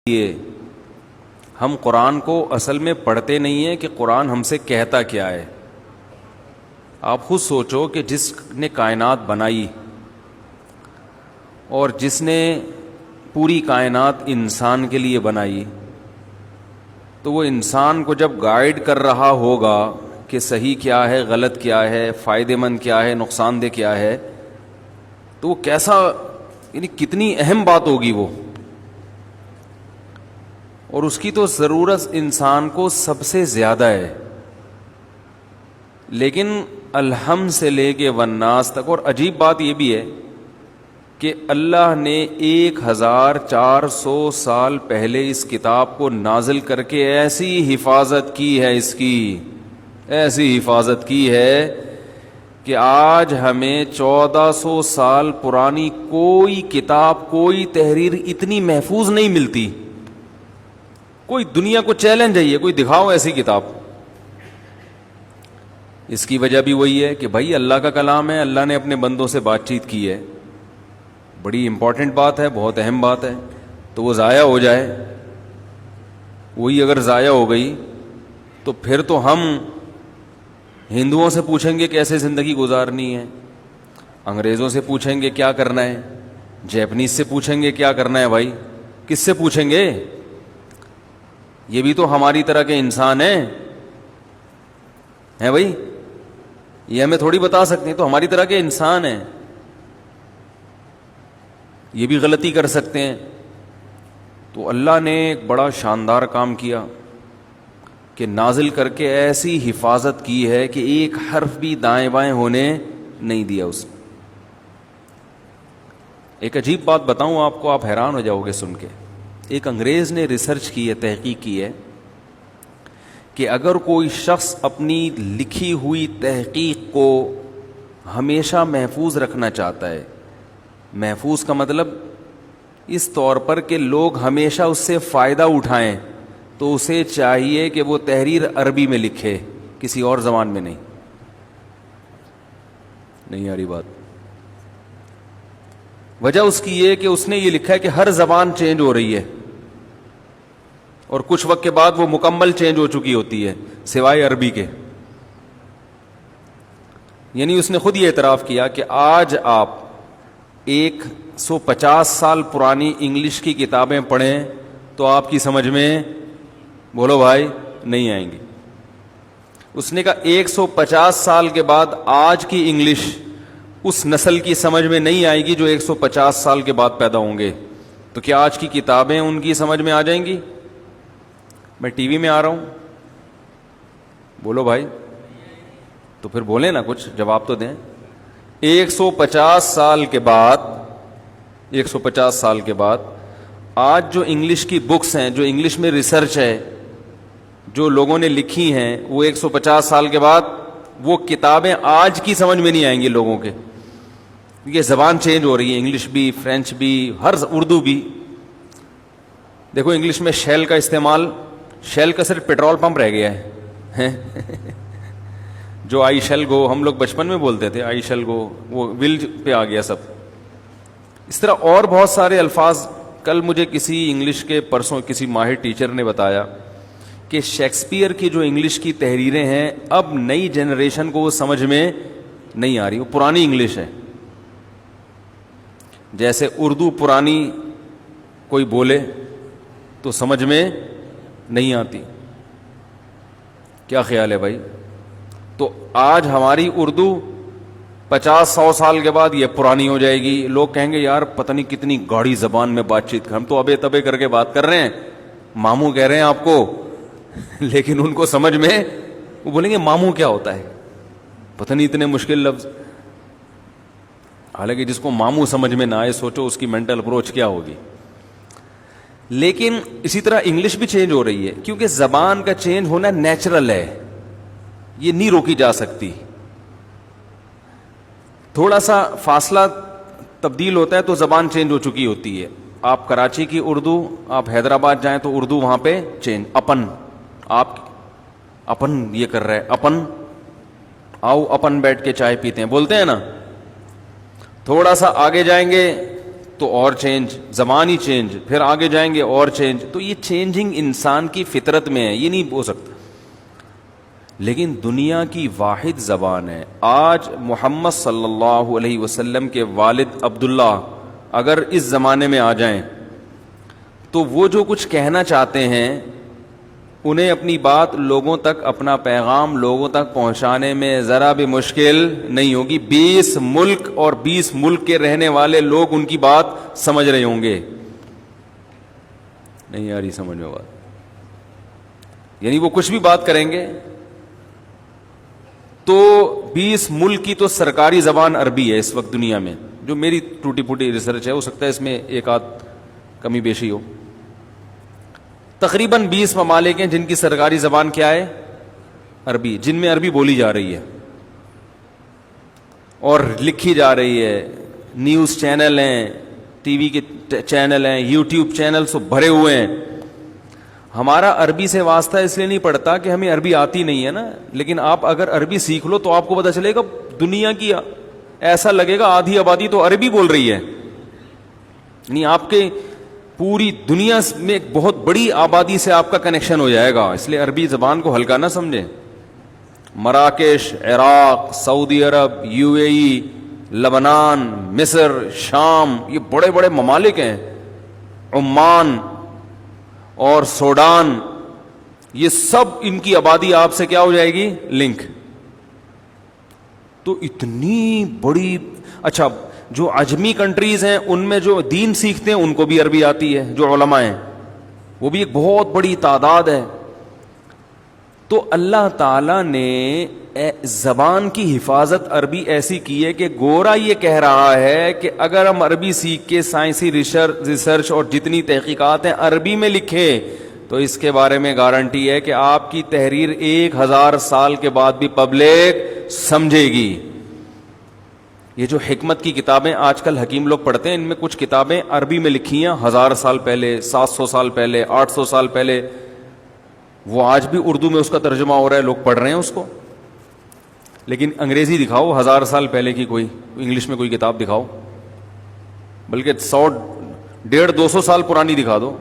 لیے ہم قرآن کو اصل میں پڑھتے نہیں ہیں کہ قرآن ہم سے کہتا کیا ہے. آپ خود سوچو کہ جس نے کائنات بنائی اور جس نے پوری کائنات انسان کے لیے بنائی، تو وہ انسان کو جب گائیڈ کر رہا ہوگا کہ صحیح کیا ہے، غلط کیا ہے، فائدہ مند کیا ہے، نقصان دہ کیا ہے، تو وہ کیسا، یعنی کتنی اہم بات ہوگی وہ. اور اس کی تو ضرورت انسان کو سب سے زیادہ ہے. لیکن الحم سے لے کے والناس تک. اور عجیب بات یہ بھی ہے کہ اللہ نے 1400 سال پہلے اس کتاب کو نازل کر کے ایسی حفاظت کی ہے، اس کی ایسی حفاظت کی ہے کہ آج ہمیں 1400 سال پرانی کوئی کتاب، کوئی تحریر اتنی محفوظ نہیں ملتی. کوئی دنیا کو چیلنج ہے یہ، کوئی دکھاؤ ایسی کتاب. اس کی وجہ بھی وہی ہے کہ بھائی اللہ کا کلام ہے، اللہ نے اپنے بندوں سے بات چیت کی ہے، بڑی امپورٹنٹ بات ہے، بہت اہم بات ہے. تو وہ ضائع ہو جائے، وہی اگر ضائع ہو گئی تو پھر تو ہم ہندوؤں سے پوچھیں گے کیسے زندگی گزارنی ہے، انگریزوں سے پوچھیں گے کیا کرنا ہے، جیپنیز سے پوچھیں گے کیا کرنا ہے. بھائی کس سے پوچھیں گے؟ یہ بھی تو ہماری طرح کے انسان ہیں بھائی، یہ ہمیں تھوڑی بتا سکتے ہیں. تو ہماری طرح کے انسان ہیں، یہ بھی غلطی کر سکتے ہیں. تو اللہ نے ایک بڑا شاندار کام کیا کہ نازل کر کے ایسی حفاظت کی ہے کہ ایک حرف بھی دائیں بائیں ہونے نہیں دیا اس نے. ایک عجیب بات بتاؤں آپ کو، آپ حیران ہو جاؤ گے سن کے. ایک انگریز نے ریسرچ کی ہے، تحقیق کی ہے کہ اگر کوئی شخص اپنی لکھی ہوئی تحقیق کو ہمیشہ محفوظ رکھنا چاہتا ہے، محفوظ کا مطلب اس طور پر کہ لوگ ہمیشہ اس سے فائدہ اٹھائیں، تو اسے چاہیے کہ وہ تحریر عربی میں لکھے، کسی اور زبان میں نہیں. نہیں آ رہی بات؟ وجہ اس کی یہ کہ اس نے یہ لکھا ہے کہ ہر زبان چینج ہو رہی ہے اور کچھ وقت کے بعد وہ مکمل چینج ہو چکی ہوتی ہے سوائے عربی کے. یعنی اس نے خود یہ اعتراف کیا کہ آج آپ 150 سال پرانی انگلش کی کتابیں پڑھیں تو آپ کی سمجھ میں، بولو بھائی، نہیں آئیں گی. اس نے کہا 150 سال کے بعد آج کی انگلش اس نسل کی سمجھ میں نہیں آئے گی جو 150 سال کے بعد پیدا ہوں گے. تو کیا آج کی کتابیں ان کی سمجھ میں آ جائیں گی؟ میں ٹی وی میں آ رہا ہوں، بولو بھائی. تو پھر بولیں نا، کچھ جواب تو دیں. 150 سال کے بعد 150 سال کے بعد آج جو انگلش کی بکس ہیں، جو انگلش میں ریسرچ ہے، جو لوگوں نے لکھی ہیں، وہ 150 سال کے بعد وہ کتابیں آج کی سمجھ میں نہیں آئیں گی لوگوں کے. یہ زبان چینج ہو رہی ہے، انگلش بھی، فرینچ بھی، اردو بھی. دیکھو انگلش میں شیل کا استعمال، شیل کا صرف پیٹرول پمپ رہ گیا ہے. جو آئی شیل گو ہم لوگ بچپن میں بولتے تھے، آئی شیل گو، وہ ول پہ آ گیا سب. اس طرح اور بہت سارے الفاظ. کل مجھے کسی انگلش کے پرسوں کسی ماہر ٹیچر نے بتایا کہ شیکسپیئر کی جو انگلش کی تحریریں ہیں اب نئی جنریشن کو وہ سمجھ میں نہیں آ رہی، وہ پرانی انگلش ہے. جیسے اردو پرانی کوئی بولے تو سمجھ میں نہیں آتی. کیا خیال ہے بھائی؟ تو آج ہماری اردو 50-100 سال کے بعد یہ پرانی ہو جائے گی. لوگ کہیں گے یار پتہ نہیں کتنی گاڑی زبان میں بات چیت، ہم تو ابے تبے کر کے بات کر رہے ہیں، ماموں کہہ رہے ہیں آپ کو، لیکن ان کو سمجھ میں، وہ بولیں گے ماموں کیا ہوتا ہے، پتہ نہیں اتنے مشکل لفظ. حالانکہ جس کو ماموں سمجھ میں نہ آئے، سوچو اس کی مینٹل اپروچ کیا ہوگی. لیکن اسی طرح انگلش بھی چینج ہو رہی ہے، کیونکہ زبان کا چینج ہونا نیچرل ہے، یہ نہیں روکی جا سکتی. تھوڑا سا فاصلہ تبدیل ہوتا ہے تو زبان چینج ہو چکی ہوتی ہے. آپ کراچی کی اردو، آپ حیدرآباد جائیں تو اردو وہاں پہ چینج. اپن، آپ اپن یہ کر رہے، اپن آؤ اپن بیٹھ کے چائے پیتے ہیں، بولتے ہیں نا. تھوڑا سا آگے جائیں گے تو اور چینج، زبان ہی چینج، پھر آگے جائیں گے اور چینج. تو یہ چینجنگ انسان کی فطرت میں ہے، یہ نہیں ہو سکتا. لیکن دنیا کی واحد زبان ہے. آج محمد صلی اللہ علیہ وسلم کے والد عبداللہ اگر اس زمانے میں آ جائیں تو وہ جو کچھ کہنا چاہتے ہیں انہیں اپنی بات لوگوں تک، اپنا پیغام لوگوں تک پہنچانے میں ذرا بھی مشکل نہیں ہوگی. 20 ملک اور 20 ملک کے رہنے والے لوگ ان کی بات سمجھ رہے ہوں گے. نہیں آ رہی سمجھ میں بات؟ یعنی وہ کچھ بھی بات کریں گے تو 20 ملک کی تو سرکاری زبان عربی ہے اس وقت دنیا میں. جو میری ٹوٹی پھوٹی ریسرچ ہے، ہو سکتا ہے اس میں ایک آدھ کمی بیشی ہو. تقریباً 20 ممالک ہیں جن کی سرکاری زبان کیا ہے؟ عربی، جن میں عربی بولی جا رہی ہے اور لکھی جا رہی ہے. نیوز چینل ہیں، ٹی وی کے چینل ہیں، یوٹیوب چینل سب بھرے ہوئے ہیں. ہمارا عربی سے واسطہ اس لیے نہیں پڑتا کہ ہمیں عربی آتی نہیں ہے نا، لیکن آپ اگر عربی سیکھ لو تو آپ کو پتہ چلے گا دنیا کی، ایسا لگے گا آدھی آبادی تو عربی بول رہی ہے. نہیں، آپ کے پوری دنیا میں ایک بہت بڑی آبادی سے آپ کا کنیکشن ہو جائے گا. اس لیے عربی زبان کو ہلکا نہ سمجھیں. مراکش، عراق، سعودی عرب، یو اے ای، لبنان، مصر، شام، یہ بڑے بڑے ممالک ہیں. عمان اور سوڈان، یہ سب ان کی آبادی آپ سے کیا ہو جائے گی؟ لنک. تو اتنی بڑی. اچھا، جو عجمی کنٹریز ہیں ان میں جو دین سیکھتے ہیں ان کو بھی عربی آتی ہے، جو علماء ہیں وہ بھی ایک بہت بڑی تعداد ہے. تو اللہ تعالی نے زبان کی حفاظت عربی ایسی کی ہے کہ گورا یہ کہہ رہا ہے کہ اگر ہم عربی سیکھ کے سائنسی ریسرچ اور جتنی تحقیقات ہیں عربی میں لکھیں تو اس کے بارے میں گارنٹی ہے کہ آپ کی تحریر 1000 سال کے بعد بھی پبلک سمجھے گی. یہ جو حکمت کی کتابیں آج کل حکیم لوگ پڑھتے ہیں، ان میں کچھ کتابیں عربی میں لکھی ہیں 1000 سال پہلے، 700 سال پہلے، 800 سال پہلے. وہ آج بھی اردو میں اس کا ترجمہ ہو رہا ہے، لوگ پڑھ رہے ہیں اس کو. لیکن انگریزی دکھاؤ 1000 سال پہلے کی، کوئی انگلش میں کوئی کتاب دکھاؤ، بلکہ 100 150 200 سال پرانی دکھا دو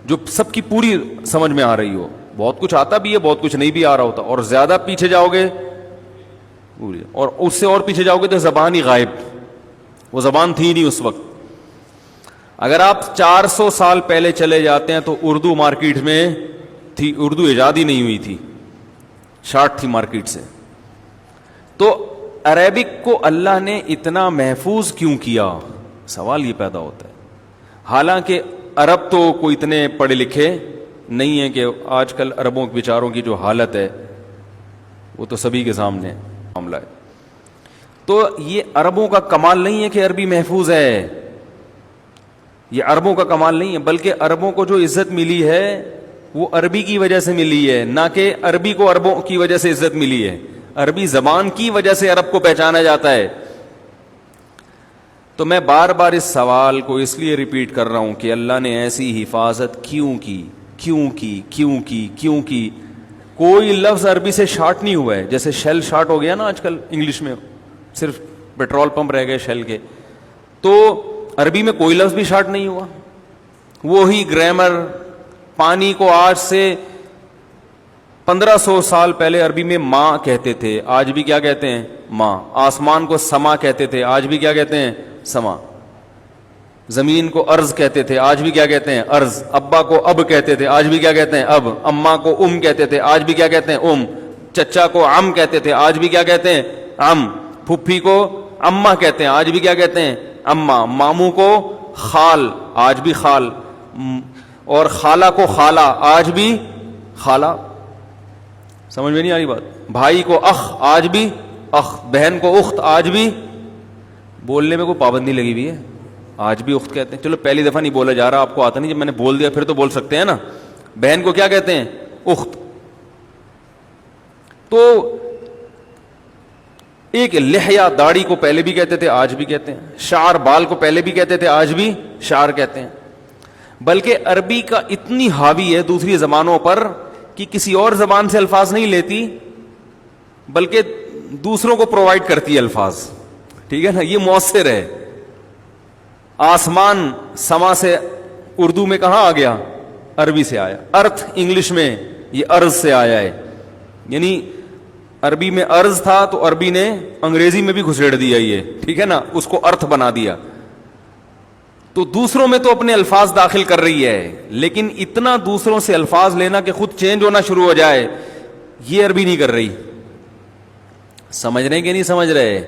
جو سب کی پوری سمجھ میں آ رہی ہو. بہت کچھ آتا بھی ہے، بہت کچھ نہیں بھی آ رہا ہوتا. اور زیادہ پیچھے جاؤ گے اور اس سے اور پیچھے جاؤ گے تو زبان ہی غائب، وہ زبان تھی نہیں اس وقت. اگر آپ 400 سال پہلے چلے جاتے ہیں تو اردو مارکیٹ میں تھی، اردو ایجاد ہی نہیں ہوئی تھی، شارٹ تھی مارکیٹ سے. تو عربک کو اللہ نے اتنا محفوظ کیوں کیا؟ سوال یہ پیدا ہوتا ہے. حالانکہ عرب تو کوئی اتنے پڑھے لکھے نہیں ہیں کہ آج کل عربوں کے بیچاروں کی جو حالت ہے وہ تو سبھی کے سامنے معاملہ ہے. تو یہ عربوں کا کمال نہیں ہے کہ عربی محفوظ ہے، یہ عربوں کا کمال نہیں ہے، بلکہ عربوں کو جو عزت ملی ہے وہ عربی کی وجہ سے ملی ہے، نہ کہ عربی کو عربوں کی وجہ سے عزت ملی ہے. عربی زبان کی وجہ سے عرب کو پہچانا جاتا ہے. تو میں بار بار اس سوال کو اس لیے ریپیٹ کر رہا ہوں کہ اللہ نے ایسی حفاظت کیوں کی، کیوں کی، کیوں کی، کیوں کی. کوئی لفظ عربی سے شارٹ نہیں ہوا ہے. جیسے شیل شارٹ ہو گیا نا آج کل انگلش میں، صرف پیٹرول پمپ رہ گئے شیل کے، تو عربی میں کوئی لفظ بھی شارٹ نہیں ہوا. وہی گرامر. پانی کو آج سے 1500 سال پہلے عربی میں ماں کہتے تھے، آج بھی کیا کہتے ہیں؟ ماں. آسمان کو سما کہتے تھے، آج بھی کیا کہتے ہیں؟ سما. زمین کو ارض کہتے تھے، آج بھی کیا کہتے ہیں؟ ارض. ابا کو اب کہتے تھے، آج بھی کیا کہتے ہیں؟ اب. اماں کو کہتے تھے، آج بھی کیا کہتے ہیں؟ چچا کو عم کہتے تھے، آج بھی کیا کہتے ہیں؟ عم. پھپھی کو اماں کہتے ہیں، آج بھی کیا کہتے ہیں؟ اماں. ماموں کو خال، آج بھی خال. اور خالہ کو خالہ، آج بھی خالہ. سمجھ میں نہیں آ رہی بات؟ بھائی کو اخ، آج بھی اخ. بہن کو اخت، آج بھی. بولنے میں کوئی پابندی لگی ہوئی ہے، آج بھی اخت کہتے ہیں. چلو پہلی دفعہ نہیں بولا جا رہا، آپ کو آتا نہیں، جب میں نے بول دیا پھر تو بول سکتے ہیں نا. بہن کو کیا کہتے ہیں؟ اخت. تو ایک لحیہ داڑھی کو پہلے بھی کہتے تھے، آج بھی کہتے ہیں. شعر بال کو پہلے بھی کہتے تھے، آج بھی شعر کہتے ہیں. بلکہ عربی کا اتنی حاوی ہے دوسری زبانوں پر کہ کسی اور زبان سے الفاظ نہیں لیتی بلکہ دوسروں کو پرووائڈ کرتی ہے الفاظ. ٹھیک ہے نا، یہ مؤثر ہے. آسمان سما سے اردو میں کہاں آ گیا؟ عربی سے آیا. ارتھ انگلش میں یہ ارض سے آیا ہے. یعنی عربی میں ارض تھا تو عربی نے انگریزی میں بھی گھسیڑ دیا یہ, ٹھیک ہے نا, اس کو ارتھ بنا دیا. تو دوسروں میں تو اپنے الفاظ داخل کر رہی ہے, لیکن اتنا دوسروں سے الفاظ لینا کہ خود چینج ہونا شروع ہو جائے, یہ عربی نہیں کر رہی. سمجھ رہے کہ نہیں سمجھ رہے؟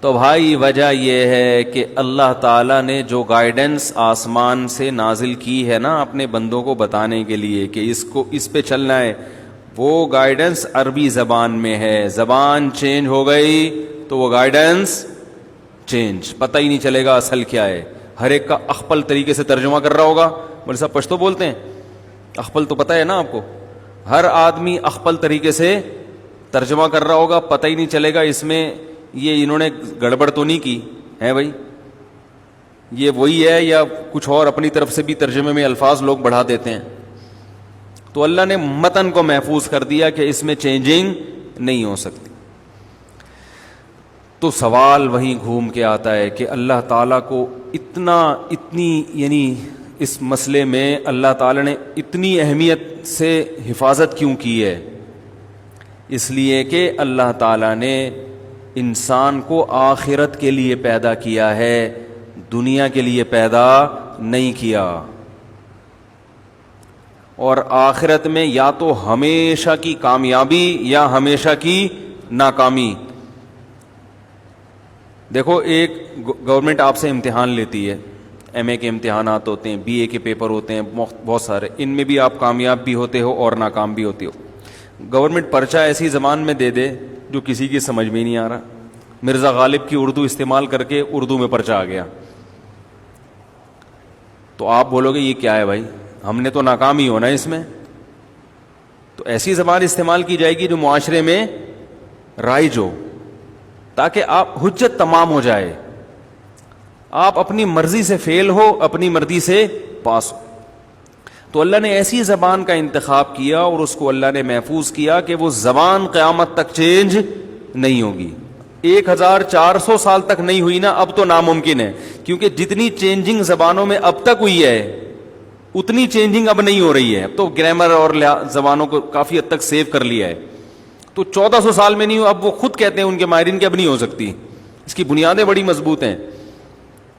تو بھائی وجہ یہ ہے کہ اللہ تعالیٰ نے جو گائیڈنس آسمان سے نازل کی ہے نا اپنے بندوں کو بتانے کے لیے کہ اس پہ چلنا ہے, وہ گائیڈنس عربی زبان میں ہے. زبان چینج ہو گئی تو وہ گائیڈنس چینج, پتہ ہی نہیں چلے گا اصل کیا ہے. ہر ایک کا اخپل طریقے سے ترجمہ کر رہا ہوگا. بولے صاحب پشتو بولتے ہیں, اخپل تو پتہ ہے نا آپ کو, ہر آدمی اخپل طریقے سے ترجمہ کر رہا ہوگا, پتہ ہی نہیں چلے گا اس میں یہ انہوں نے گڑبڑ تو نہیں کی ہے بھائی, یہ وہی ہے یا کچھ اور اپنی طرف سے بھی ترجمے میں الفاظ لوگ بڑھا دیتے ہیں. تو اللہ نے متن کو محفوظ کر دیا کہ اس میں چینجنگ نہیں ہو سکتی. تو سوال وہیں گھوم کے آتا ہے کہ اللہ تعالیٰ کو اتنی یعنی اس مسئلے میں اللہ تعالیٰ نے اتنی اہمیت سے حفاظت کیوں کی ہے؟ اس لیے کہ اللہ تعالیٰ نے انسان کو آخرت کے لیے پیدا کیا ہے, دنیا کے لیے پیدا نہیں کیا. اور آخرت میں یا تو ہمیشہ کی کامیابی یا ہمیشہ کی ناکامی. دیکھو ایک گورنمنٹ آپ سے امتحان لیتی ہے, ایم اے کے امتحانات ہوتے ہیں, بی اے کے پیپر ہوتے ہیں بہت سارے, ان میں بھی آپ کامیاب بھی ہوتے ہو اور ناکام بھی ہوتے ہو. گورنمنٹ پرچہ ایسی زبان میں دے دے جو کسی کی سمجھ میں نہیں آ رہا. مرزا غالب کی اردو استعمال کر کے اردو میں پرچہ آ گیا, تو آپ بولو گے یہ کیا ہے بھائی, ہم نے تو ناکام ہی ہونا ہے اس میں. تو ایسی زبان استعمال کی جائے گی جو معاشرے میں رائج ہو, تاکہ آپ حجت تمام ہو جائے, آپ اپنی مرضی سے فیل ہو, اپنی مرضی سے پاس ہو. تو اللہ نے ایسی زبان کا انتخاب کیا اور اس کو اللہ نے محفوظ کیا کہ وہ زبان قیامت تک چینج نہیں ہوگی. 1400 سال تک نہیں ہوئی نا, اب تو ناممکن ہے, کیونکہ جتنی چینجنگ زبانوں میں اب تک ہوئی ہے اتنی چینجنگ اب نہیں ہو رہی ہے. اب تو گرامر اور زبانوں کو کافی حد تک سیو کر لیا ہے. تو 1400 سال میں نہیں ہو, اب وہ خود کہتے ہیں ان کے ماہرین کہ اب نہیں ہو سکتی, اس کی بنیادیں بڑی مضبوط ہیں.